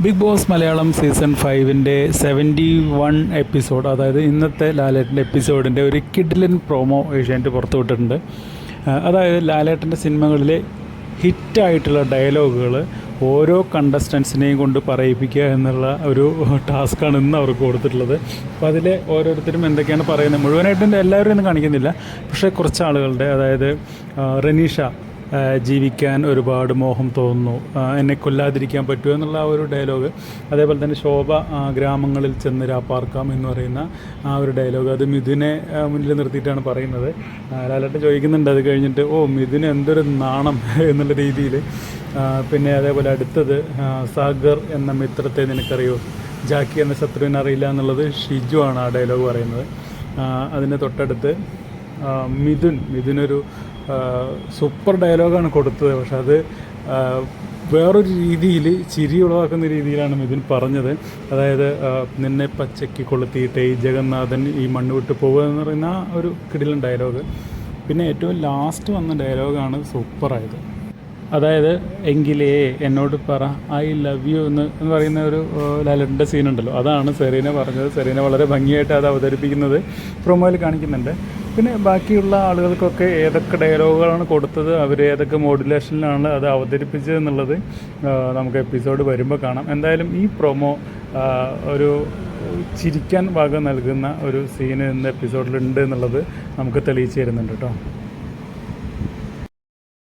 Big Boss Malayalam season 5-ൻ്റെ 71 episode, അതായത് ഇന്നത്തെ ലാലേട്ടൻ്റെ എപ്പിസോഡിൻ്റെ ഒരു കിഡിലൻ പ്രോമോ ഏഷ്യാനെറ്റ് പുറത്തുവിട്ടിട്ടുണ്ട്. അതായത് ലാലേട്ടൻ്റെ സിനിമകളിലെ ഹിറ്റായിട്ടുള്ള ഡയലോഗുകൾ ഓരോ കണ്ടസ്റ്റൻസിനെയും കൊണ്ട് പറയിപ്പിക്കുക എന്നുള്ള ഒരു ടാസ്ക്കാണ് ഇന്ന് അവർക്ക് കൊടുത്തിട്ടുള്ളത്. അപ്പോൾ അതിലെ ഓരോരുത്തരും എന്തൊക്കെയാണ് പറയുന്നത് മുഴുവനായിട്ടും എല്ലാവരും ഒന്നും കാണിക്കുന്നില്ല. പക്ഷേ കുറച്ച് ആളുകളുടെ, അതായത് റനീഷ, ജീവിക്കാൻ ഒരുപാട് മോഹം തോന്നുന്നു, എന്നെ കൊല്ലാതിരിക്കാൻ പറ്റുമോ എന്നുള്ള ആ ഒരു ഡയലോഗ്. അതേപോലെ തന്നെ ശോഭ ഗ്രാമങ്ങളിൽ ചെന്ന് രാപ്പാർക്കാം എന്ന് പറയുന്ന ആ ഒരു ഡയലോഗ്, അത് മിഥുനെ മുന്നിൽ നിർത്തിയിട്ടാണ് പറയുന്നത്. ലാലേട്ടൻ ചോദിക്കുന്നുണ്ട് അത് കഴിഞ്ഞിട്ട്, മിഥുന് എന്തൊരു നാണം എന്നുള്ള രീതിയിൽ. പിന്നെ അതേപോലെ അടുത്തത്, സാഗർ എന്ന മിത്രത്തെ നിനക്കറിയോ, ജാക്കി എന്ന ശത്രുവിനെ അറിയില്ല എന്നുള്ളത് ഷിജു ആണ് ആ ഡയലോഗ് പറയുന്നത്. അതിന് തൊട്ടടുത്ത് മിഥുനൊരു സൂപ്പർ ഡയലോഗാണ് കൊടുത്തത്. പക്ഷെ അത് വേറൊരു രീതിയിൽ ചിരി ഉളവാക്കുന്ന രീതിയിലാണ് മിഥുൻ പറഞ്ഞത്. അതായത് നിന്നെ പച്ചയ്ക്ക് കൊളുത്തിയിട്ട് ഈ ജഗന്നാഥൻ ഈ മണ്ണ് വിട്ട് പോകുക എന്ന് പറയുന്ന ആ ഒരു കിടിലൻ ഡയലോഗ്. പിന്നെ ഏറ്റവും ലാസ്റ്റ് വന്ന ഡയലോഗാണ് സൂപ്പറായത്. അതായത് എങ്കിലേ എന്നോട് പറ ഐ ലവ് യു എന്ന് പറയുന്ന ഒരു ലാലേട്ടൻ്റെ സീനുണ്ടല്ലോ, അതാണ് സെറീന പറഞ്ഞത്. സെറീന വളരെ ഭംഗിയായിട്ട് അത് അവതരിപ്പിക്കുന്നത് പ്രൊമോയിൽ കാണിക്കുന്നുണ്ട്. പിന്നെ ബാക്കിയുള്ള ആളുകൾക്കൊക്കെ ഏതൊക്കെ ഡയലോഗുകളാണ് കൊടുത്തത്, അവർ ഏതൊക്കെ മോഡുലേഷനിലാണ് അത് അവതരിപ്പിച്ചത് എന്നുള്ളത് നമുക്ക് എപ്പിസോഡ് വരുമ്പോൾ കാണാം. എന്തായാലും ഈ പ്രൊമോ ഒരു ചിരിക്കാൻ ഭാഗം നൽകുന്ന ഒരു സീന് ഇന്ന് എപ്പിസോഡിലുണ്ട് എന്നുള്ളത് നമുക്ക് തെളിയിച്ച് തരുന്നുണ്ട് കേട്ടോ.